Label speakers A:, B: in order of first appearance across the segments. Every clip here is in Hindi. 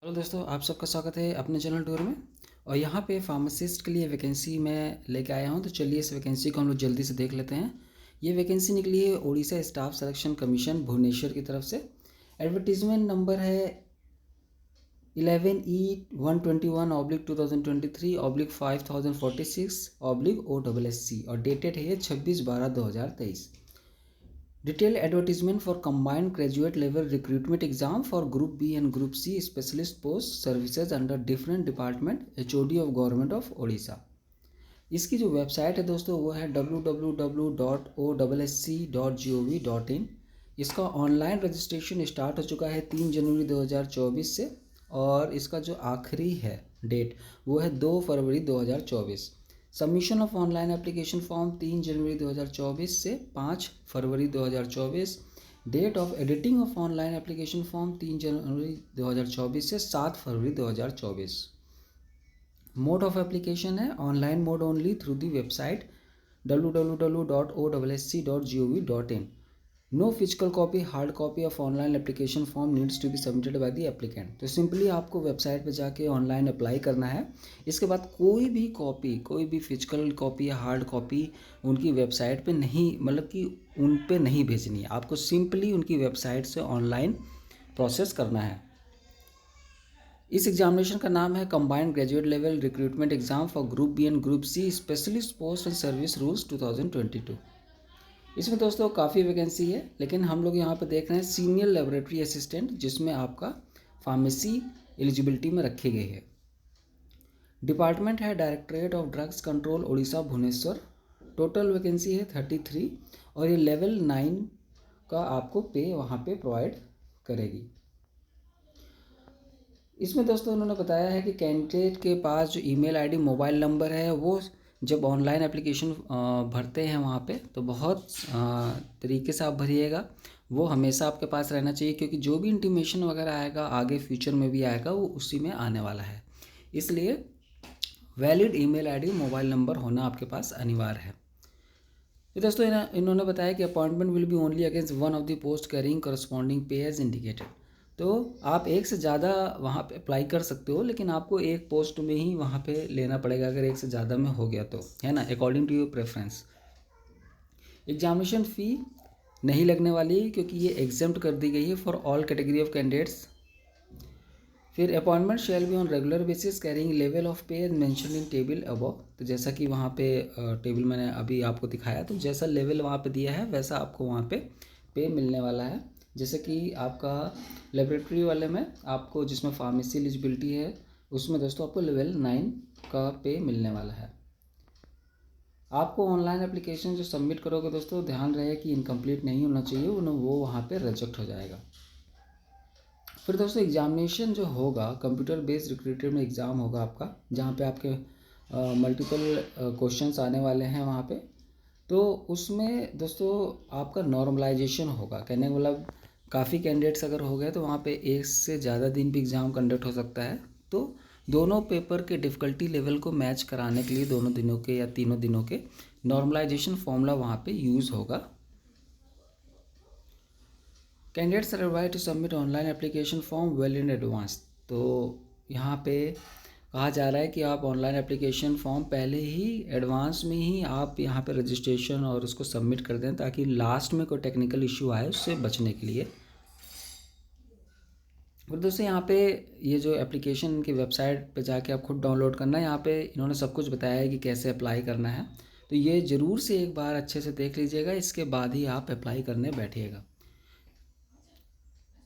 A: हेलो दोस्तों, आप सबका स्वागत है अपने चैनल टूर में। और यहाँ पे फार्मासिस्ट के लिए वैकेंसी मैं लेके आया हूँ। तो चलिए इस वैकेंसी को हम लोग जल्दी से देख लेते हैं। ये वैकेंसी निकली है Orissa staff selection commission Bhubaneswar की तरफ से। एडवर्टीजमेंट नंबर है 11E/2021/2023/5046/OSSC और डेटेड है 26/12/2023। Detailed advertisement for combined graduate level recruitment exam for Group B and Group C specialist post services under different department HOD of Government of Odisha। इसकी जो वेबसाइट है दोस्तों वो है www.ossc.gov.in। इसका ऑनलाइन रजिस्ट्रेशन स्टार्ट हो चुका है 3 जनवरी 2024 से और इसका जो आखिरी है डेट वो है 2 फरवरी 2024। Submission of online application form 3 जनवरी 2024 से 5 फरवरी 2024। Date of editing of online application form 3 जनवरी 2024 से 7 फरवरी 2024। मोड ऑफ एप्लीकेशन है online mode only through the website www.ossc.gov.in। No physical copy hard copy of online application form needs to be submitted by the applicant. तो सिंपली आपको वेबसाइट पे जाके ऑनलाइन अप्लाई करना है। इसके बाद कोई भी फिजिकल कॉपी या हार्ड कॉपी उनकी वेबसाइट पे नहीं, मतलब कि उन पे नहीं भेजनी है। आपको सिंपली उनकी वेबसाइट से ऑनलाइन प्रोसेस करना है। इस एग्जामिनेशन का नाम है combined graduate level recruitment exam for group B and group C specialist post and service rules 2022। इसमें दोस्तों काफ़ी वैकेंसी है, लेकिन हम लोग यहाँ पर देख रहे हैं सीनियर लेबोरेटरी असिस्टेंट, जिसमें आपका फार्मेसी एलिजिबिलिटी में रखे गए है। डिपार्टमेंट है directorate of drugs control Orissa Bhubaneswar. Total vacancy है 33 और ये लेवल 9 का आपको पे वहाँ पे प्रोवाइड करेगी। इसमें दोस्तों उन्होंने बताया है कि कैंडिडेट के पास जो ईमेल आईडी मोबाइल नंबर है वो जब ऑनलाइन एप्लीकेशन भरते हैं वहाँ पे तो बहुत तरीके से आप भरिएगा। वो हमेशा आपके पास रहना चाहिए, क्योंकि जो भी इंटीमेशन वगैरह आएगा आगे फ्यूचर में भी आएगा वो उसी में आने वाला है। इसलिए valid email ID mobile number होना आपके पास अनिवार्य है। तो दोस्तों इन्होंने बताया कि appointment will be only against one of the post carrying corresponding पे एज इंडिकेटेड। तो आप एक से ज़्यादा वहाँ पे अप्लाई कर सकते हो, लेकिन आपको एक पोस्ट में ही वहाँ पे लेना पड़ेगा अगर एक से ज़्यादा में हो गया तो, है ना, according to your preference. Examination fee नहीं लगने वाली क्योंकि ये एग्जेम्प्ट कर दी गई है for all category of candidates. फिर appointment shall be on regular basis carrying level of pay as mention in table above. तो जैसा कि वहाँ पे टेबल मैंने अभी आपको दिखाया, तो जैसा लेवल वहाँ पे दिया है वैसा आपको वहाँ पे मिलने वाला है। जैसे कि आपका लेबोरेटरी वाले में आपको जिसमें फार्मेसी एलिजिबिलिटी है उसमें दोस्तों आपको लेवल 9 का पे मिलने वाला है। आपको ऑनलाइन एप्लीकेशन जो सबमिट करोगे दोस्तों ध्यान रहे कि इनकम्प्लीट नहीं होना चाहिए, वो वहाँ पे रिजेक्ट हो जाएगा। फिर दोस्तों एग्जामिनेशन जो होगा कंप्यूटर बेस्ड रिक्रूटमेंट एग्ज़ाम होगा आपका, जहाँ पे आपके मल्टीपल क्वेश्चंस आने वाले हैं वहाँ पे। तो उसमें दोस्तों आपका नॉर्मलाइजेशन होगा। कहने का मतलब काफ़ी कैंडिडेट्स अगर हो गए तो वहाँ पे एक से ज़्यादा दिन भी एग्ज़ाम कंडक्ट हो सकता है। तो दोनों पेपर के डिफ़िकल्टी लेवल को मैच कराने के लिए दोनों दिनों के या तीनों दिनों के नॉर्मलाइजेशन फॉर्मूला वहाँ पे यूज़ होगा। Candidates are required to submit online application form well in advance. तो यहाँ पे कहा जा रहा है कि आप ऑनलाइन एप्लीकेशन फॉर्म पहले ही एडवांस में ही आप यहाँ पे रजिस्ट्रेशन और उसको सबमिट कर दें, ताकि लास्ट में कोई टेक्निकल इशू आए उससे बचने के लिए। और दोस्तों यहाँ पे ये जो एप्लीकेशन की वेबसाइट पे जाके आप खुद डाउनलोड करना है, यहाँ पे इन्होंने सब कुछ बताया है कि कैसे अप्लाई करना है। तो ये ज़रूर से एक बार अच्छे से देख लीजिएगा, इसके बाद ही आप अप्लाई करने बैठिएगा।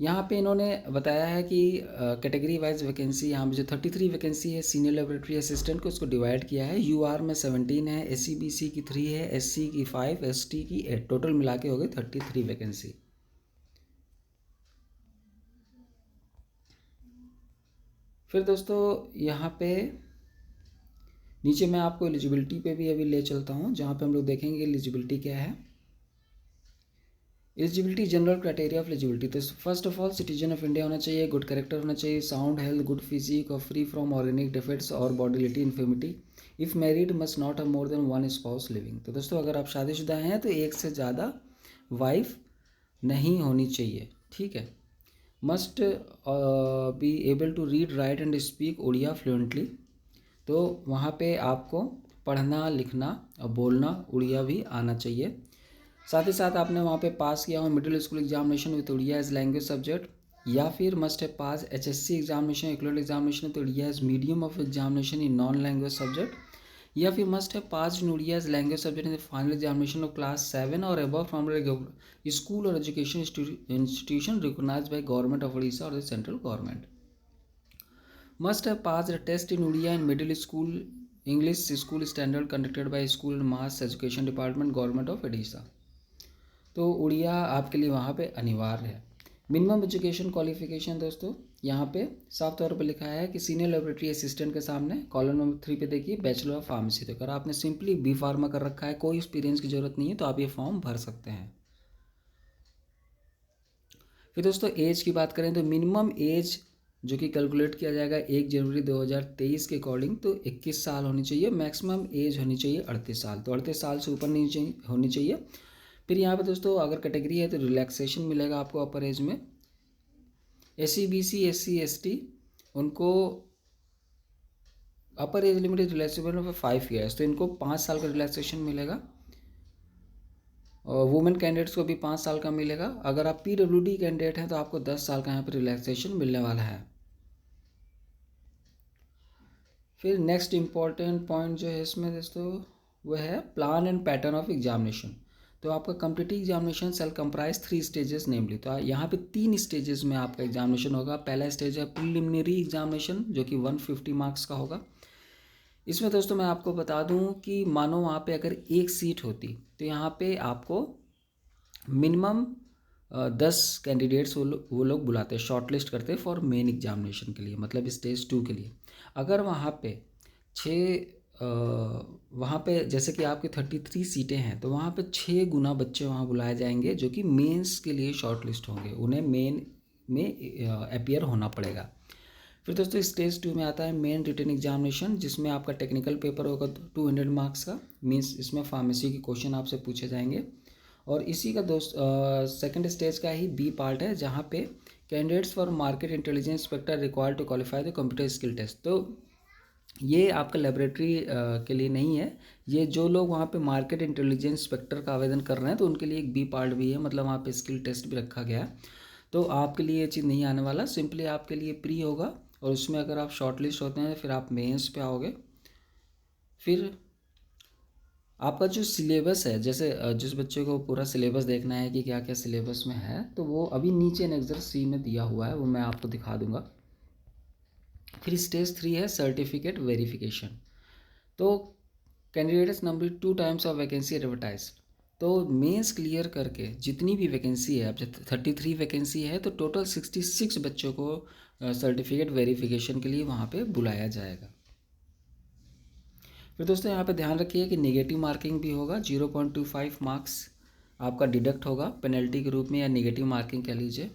A: यहाँ पे इन्होंने बताया है कि कैटेगरी वाइज वैकेंसी यहाँ पे जो 33 वैकेंसी है सीनियर लेबोरेटरी असिस्टेंट को उसको डिवाइड किया है। यूआर में 17 है, एससी बीसी की 3 है, एससी की 5, एसटी की 8, टोटल मिला के हो गई 33 वैकेंसी। फिर दोस्तों यहाँ पे नीचे मैं आपको एलिजिबिलिटी पे भी अभी ले चलता हूँ, जहाँ पे हम लोग देखेंगे एलिजिबिलिटी क्या है। Eligibility general criteria of eligibility, तो first of all citizen of India होना चाहिए, गुड कैरेक्टर होना चाहिए, साउंड हेल्थ, गुड फिजिक और फ्री फ्रॉम ऑर्गेनिक डिफेक्ट्स और bodily infirmity. If married must not have more than one spouse living. तो दोस्तों अगर आप शादीशुदा हैं तो एक से ज़्यादा वाइफ नहीं होनी चाहिए, ठीक है। Must be able to read write and speak Odia fluently. तो वहाँ पे आपको पढ़ना लिखना और बोलना उड़िया भी आना चाहिए। साथ ही साथ आपने वहाँ पे पास किया हो middle school examination with Odia as language subject, या फिर must have pass HSC examination equal examination with Odia as medium of examination in non language subject, या फिर must have pass in Odia as language subject in the final examination of class 7 और अबव फ्रॉम स्कूल और education institution recognised by government of Orissa और the central government. Must have passed a test in Odia in middle school English school standard conducted by School and Mass Education Department Government of Odisha। तो उड़िया आपके लिए वहाँ पे अनिवार्य है। मिनिमम एजुकेशन क्वालिफिकेशन दोस्तों यहाँ पे साफ तौर पे लिखा है कि सीनियर लेबोरेटरी असिस्टेंट के सामने कॉलम नंबर 3 पे देखिए बैचलर ऑफ फार्मेसी। तो अगर आपने सिंपली बी फार्मा कर रखा है, कोई एक्सपीरियंस की ज़रूरत नहीं है, तो आप ये फॉर्म भर सकते हैं। फिर दोस्तों एज की बात करें तो मिनिमम एज जो कि कैलकुलेट किया जाएगा 1 जनवरी 2023 के अकॉर्डिंग तो 21 साल होनी चाहिए। मैक्सिमम एज होनी चाहिए 38 साल, तो 38 साल से ऊपर नहीं होनी चाहिए। फिर यहाँ पे दोस्तों अगर कैटेगरी है तो रिलैक्सेशन मिलेगा आपको अपर एज में। SC BC SC ST उनको अपर age limit relaxable for 5 years, तो इनको 5 साल का रिलैक्सेशन मिलेगा। और वुमेन कैंडिडेट्स को भी 5 साल का मिलेगा। अगर आप PWD कैंडिडेट हैं तो आपको 10 साल का यहाँ पर रिलैक्सेशन मिलने वाला है। फिर नेक्स्ट इम्पॉर्टेंट पॉइंट जो है इसमें दोस्तों वो है plan and pattern of examination. तो आपका competitive examination shall comprise 3 stages namely, तो यहाँ पे 3 स्टेजेस में आपका एग्जामिनेशन होगा। पहला स्टेज है प्रिलिमिनरी एग्जामिनेशन जो कि 150 मार्क्स का होगा। इसमें दोस्तों मैं आपको बता दूं कि मानो वहाँ पे अगर एक सीट होती तो यहाँ पे आपको मिनिमम 10 कैंडिडेट्स वो लोग बुलाते हैं, शॉर्ट लिस्ट करते हैं फॉर मेन एग्जामिनेशन के लिए, मतलब स्टेज 2 के लिए। अगर वहाँ पे 6 वहाँ पे जैसे कि आपके 33 सीटें हैं तो वहाँ पे 6 गुना बच्चे वहाँ बुलाए जाएंगे जो कि मेंस के लिए शॉर्ट लिस्ट होंगे, उन्हें मेन में अपीयर होना पड़ेगा। फिर दोस्तों स्टेज 2 में आता है मेन रिटन एग्जामिनेशन, जिसमें आपका टेक्निकल पेपर होगा 200 मार्क्स का, मीन्स इसमें फार्मेसी के क्वेश्चन आपसे पूछे जाएंगे। और इसी का सेकंड स्टेज का ही बी पार्ट है जहाँ पे candidates for market intelligence inspector required to qualify the computer skill test. तो ये आपका लेबोरेटरी के लिए नहीं है, ये जो लोग वहाँ पे मार्केट इंटेलिजेंस इंस्पेक्टर का आवेदन कर रहे हैं तो उनके लिए एक बी पार्ट भी है, मतलब वहाँ पे स्किल टेस्ट भी रखा गया है। तो आपके लिए ये चीज़ नहीं आने वाला, सिंपली आपके लिए प्री होगा और उसमें अगर आप शॉर्ट लिस्ट होते हैं फिर आप मेंस पे आओगे। फिर आपका जो सिलेबस है, जैसे जिस बच्चे को पूरा सिलेबस देखना है कि क्या क्या सिलेबस में है, तो वो अभी नीचे एनेक्सर C में दिया हुआ है, वो मैं आपको दिखा दूंगा। फिर स्टेज 3 है सर्टिफिकेट वेरिफिकेशन। तो candidates number 2 times of vacancy advertise. तो मेंस क्लियर करके जितनी भी वैकेंसी है, अब जब 33 वैकेंसी है तो टोटल 66 बच्चों को सर्टिफिकेट वेरिफिकेशन के लिए वहाँ पे बुलाया जाएगा। फिर दोस्तों यहाँ पे ध्यान रखिए कि नेगेटिव मार्किंग भी होगा, 0.25 मार्क्स आपका डिडक्ट होगा पेनल्टी के रूप में, या नेगेटिव मार्किंग कह लीजिए।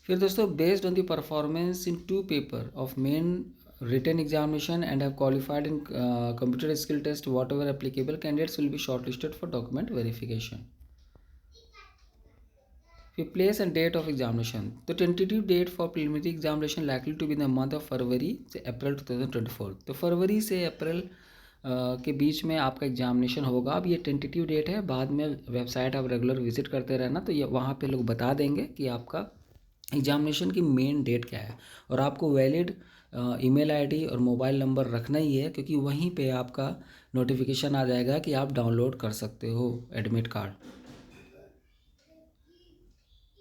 A: फिर दोस्तों based on the performance in 2 paper of main written examination and have qualified in computer skill test whatever applicable, candidates will be shortlisted for document verification. फिर place and date of examination, the tentative date for preliminary examination likely to be in the month of फरवरी से अप्रैल 2024। तो फरवरी से अप्रैल के बीच में आपका एग्जामिनेशन होगा। अब ये टेंटेटिव डेट है, बाद में वेबसाइट आप रेगुलर विजिट करते रहना तो ये वहाँ पे लोग बता देंगे कि आपका एग्जामिनेशन की मेन डेट क्या है। और आपको वैलिड ईमेल आईडी और मोबाइल नंबर रखना ही है, क्योंकि वहीं पे आपका नोटिफिकेशन आ जाएगा कि आप डाउनलोड कर सकते हो एडमिट कार्ड।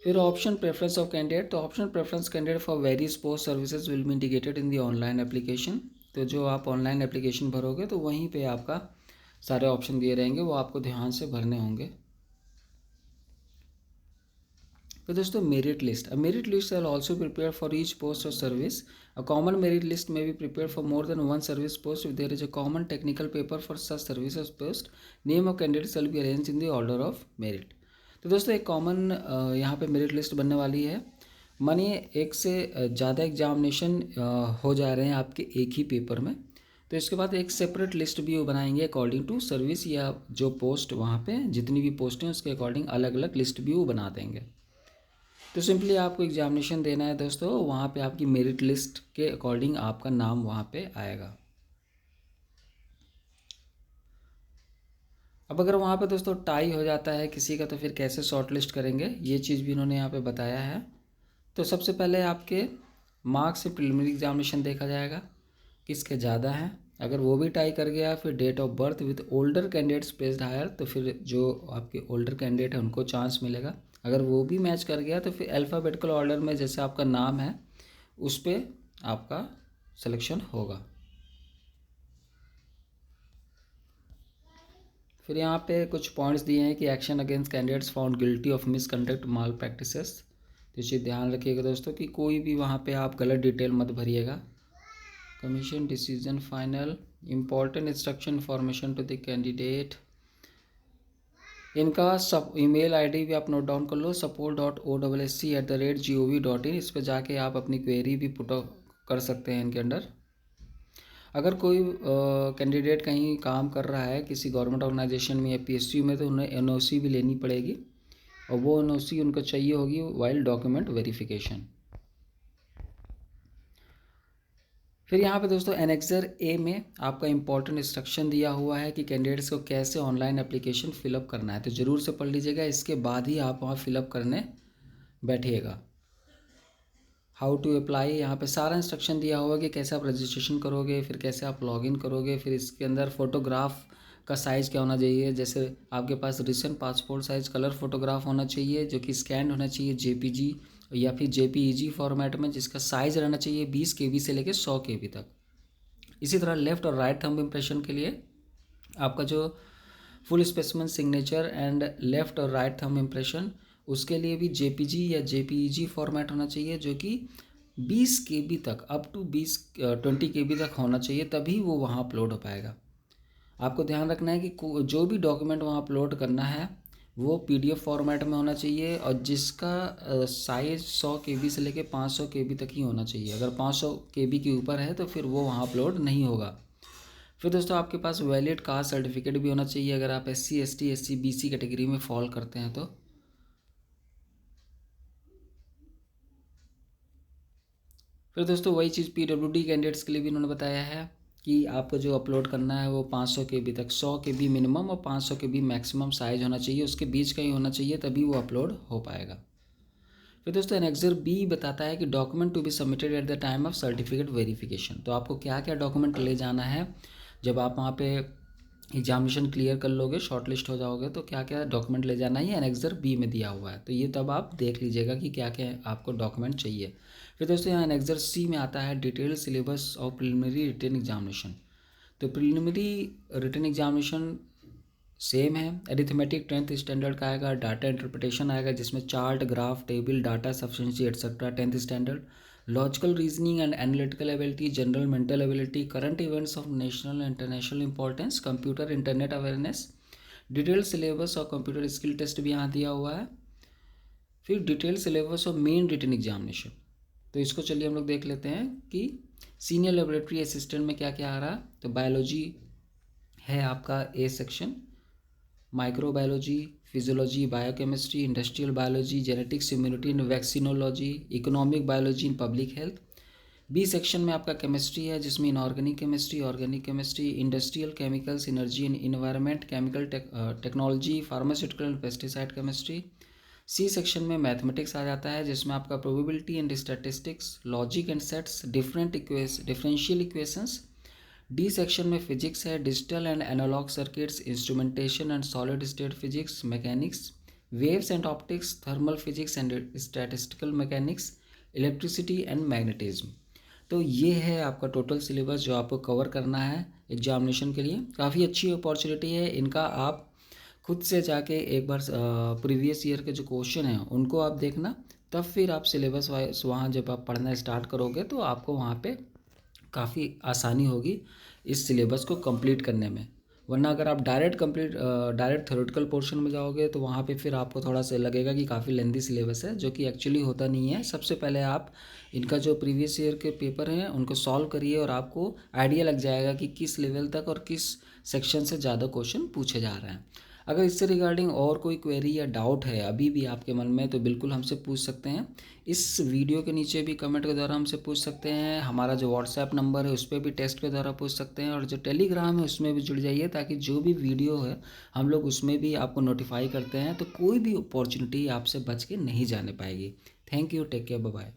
A: फिर ऑप्शन प्रेफरेंस ऑफ कैंडिडेट, तो option preference candidate for various post services will be indicated in the online application. तो जो आप ऑनलाइन एप्लीकेशन भरोगे तो वहीं पे आपका सारे ऑप्शन दिए रहेंगे, वो आपको ध्यान से भरने होंगे। तो दोस्तों merit list, a merit list are also prepare for each post और service. A common merit list may be prepare for more than 1 service post if there is a common technical paper for such services post. Name of candidates will be arranged in the order of merit. तो दोस्तों एक कॉमन यहाँ पे मेरिट लिस्ट बनने वाली है। मानिए एक से ज़्यादा एग्जामिनेशन हो जा रहे हैं आपके एक ही पेपर में, तो इसके बाद एक सेपरेट लिस्ट भी वो बनाएंगे अकॉर्डिंग टू सर्विस, या जो पोस्ट वहाँ पे जितनी भी पोस्ट हैं उसके अकॉर्डिंग अलग अलग लिस्ट भी वो बना देंगे। तो सिंपली आपको एग्जामिनेशन देना है दोस्तों, वहाँ पे आपकी मेरिट लिस्ट के अकॉर्डिंग आपका नाम वहाँ पे आएगा। अब अगर वहाँ पे दोस्तों टाई हो जाता है किसी का, तो फिर कैसे शॉर्ट लिस्ट करेंगे, ये चीज़ भी इन्होंने यहाँ पे बताया है। तो सबसे पहले आपके मार्क्स से प्रिलिमिनरी एग्जामिनेशन देखा जाएगा किसके ज़्यादा हैं। अगर वो भी टाई कर गया, फिर date of birth with older candidates placed higher, तो फिर जो आपके ओल्डर कैंडिडेट है उनको चांस मिलेगा। अगर वो भी मैच कर गया तो फिर अल्फ़ाबेटिकल ऑर्डर में जैसे आपका नाम है उस पर आपका सिलेक्शन होगा। फिर यहाँ पे कुछ पॉइंट्स दिए हैं कि action against candidates found guilty of misconduct mall practices. तो इसे ध्यान रखिएगा दोस्तों कि कोई भी वहाँ पे आप गलत डिटेल मत भरिएगा। Commission decision final important instruction information to the candidate, इनका सब ईमेल आईडी भी आप नोट डाउन कर लो, support.osc@gov.in। इस पर जाके आप अपनी क्वेरी भी पुट कर सकते हैं इनके अंडर। अगर कोई कैंडिडेट कहीं काम कर रहा है किसी गवर्नमेंट ऑर्गेनाइजेशन में या पीएसयू में, तो उन्हें एनओसी भी लेनी पड़ेगी, और वो एनओसी उनको चाहिए होगी वाइल डॉक्यूमेंट वेरिफिकेशन। फिर यहाँ पे दोस्तों एनेक्सर ए में आपका इंपॉर्टेंट इंस्ट्रक्शन दिया हुआ है कि कैंडिडेट्स को कैसे ऑनलाइन एप्लीकेशन फिलअप करना है, तो ज़रूर से पढ़ लीजिएगा, इसके बाद ही आप वहाँ फिलअप करने बैठिएगा। हाउ टू अप्लाई, यहाँ पे सारा इंस्ट्रक्शन दिया हुआ है कि कैसे आप रजिस्ट्रेशन करोगे, फिर कैसे आप लॉगिन करोगे, फिर इसके अंदर फ़ोटोग्राफ का साइज़ क्या होना चाहिए। जैसे आपके पास recent passport size colour photograph होना चाहिए जो कि स्कैन होना चाहिए जेपीजी या फिर जेपीईजी फॉर्मेट में, जिसका साइज़ रहना चाहिए 20 KB से लेकर 100 KB तक। इसी तरह लेफ़्ट और राइट थंब इम्प्रेशन के लिए आपका जो full specimen signature and left और राइट थंब इम्प्रेशन, उसके लिए भी जेपीजी या जेपीईजी फॉर्मेट होना चाहिए जो कि 20 KB तक, अप टू 20 KB तक होना चाहिए, तभी वो वहाँ अपलोड हो पाएगा। आपको ध्यान रखना है कि जो भी डॉक्यूमेंट वहाँ अपलोड करना है वो PDF फॉर्मेट में होना चाहिए, और जिसका साइज़ 100 KB से लेकर 500 KB तक ही होना चाहिए। अगर 500 KB के ऊपर है तो फिर वो वहाँ अपलोड नहीं होगा। फिर दोस्तों आपके पास वैलिड कास्ट सर्टिफिकेट भी होना चाहिए अगर आप SC ST SC BC category में फॉल करते हैं तो। फिर दोस्तों वही चीज़ PWD कैंडिडेट्स के लिए भी उन्होंने बताया है कि आपको जो अपलोड करना है वो 500 KB तक, 100 KB मिनिमम और 500 KB मैक्सिमम साइज़ होना चाहिए, उसके बीच का ही होना चाहिए, तभी वो अपलोड हो पाएगा। फिर दोस्तों एनेक्सर B बताता है कि document to be submitted at the time of certificate verification. तो आपको क्या क्या डॉक्यूमेंट ले जाना है जब आप वहाँ पे एग्जामिनेशन क्लियर कर लोगे, शॉर्टलिस्ट हो जाओगे, तो क्या क्या डॉक्यूमेंट ले जाना है, ये एनेक्सर B में दिया हुआ है। तो ये तब आप देख लीजिएगा कि क्या क्या आपको डॉक्यूमेंट चाहिए। फिर दोस्तों यहाँ एनेक्सर C में आता है detail syllabus of preliminary written examination. तो प्रिलिमिनरी रिटन एग्जामिनेशन सेम है, एरिथमेटिक 10th स्टैंडर्ड का आएगा, डाटा इंटरप्रिटेशन आएगा जिसमें chart graph table data sufficiency etcetera 10th standard, logical reasoning and analytical ability, general mental ability, current events of national and international importance, computer internet awareness, detail syllabus और कंप्यूटर स्किल टेस्ट भी यहाँ दिया हुआ है। फिर डिटेल सिलेबस और मेन रिटन एग्जामिनेशन, तो इसको चलिए हम लोग देख लेते हैं कि सीनियर लेबोरेटरी असिस्टेंट में क्या क्या आ रहा है। तो बायोलॉजी है आपका A section, microbiology, physiology, biochemistry, industrial biology, genetics, immunity and vaccinology, economic biology in public health. B section में आपका केमिस्ट्री है जिसमें inorganic chemistry, organic chemistry, industrial chemicals, energy and environment, chemical technology, pharmaceutical and pesticide chemistry. C section में मैथमेटिक्स आ जाता है जिसमें आपका probability and statistics, logic and sets, differential equations. D section में फिजिक्स है, digital and analog circuits, instrumentation and solid state physics, mechanics, waves and optics, thermal physics and statistical mechanics, electricity and magnetism. तो ये है आपका टोटल सिलेबस जो आपको कवर करना है एग्जामिनेशन के लिए। काफ़ी अच्छी अपॉर्चुनिटी है, इनका आप खुद से जाके एक बार प्रीवियस ईयर के जो क्वेश्चन हैं उनको आप देखना, तब फिर आप सिलेबस वाइज वहाँ जब आप पढ़ना स्टार्ट करोगे तो आपको वहाँ पे काफ़ी आसानी होगी इस सिलेबस को कंप्लीट करने में। वरना अगर आप डायरेक्ट थ्योरेटिकल पोर्शन में जाओगे तो वहाँ पे फिर आपको थोड़ा सा लगेगा कि काफ़ी लेंदी सिलेबस है, जो कि एक्चुअली होता नहीं है। सबसे पहले आप इनका जो प्रीवियस ईयर के पेपर हैं उनको सॉल्व करिए और आपको आइडिया लग जाएगा कि किस लेवल तक और किस सेक्शन से ज़्यादा क्वेश्चन पूछे जा रहे हैं। अगर इससे रिगार्डिंग और कोई क्वेरी या डाउट है अभी भी आपके मन में, तो बिल्कुल हमसे पूछ सकते हैं। इस वीडियो के नीचे भी कमेंट के द्वारा हमसे पूछ सकते हैं। हमारा जो व्हाट्सएप नंबर है उस पर भी टेक्स्ट के द्वारा पूछ सकते हैं, और जो टेलीग्राम है उसमें भी जुड़ जाइए, ताकि जो भी वीडियो है हम लोग उसमें भी आपको नोटिफाई करते हैं, तो कोई भी अपॉर्चुनिटी आपसे बच के नहीं जाने पाएगी। Thank you, take care, bye bye.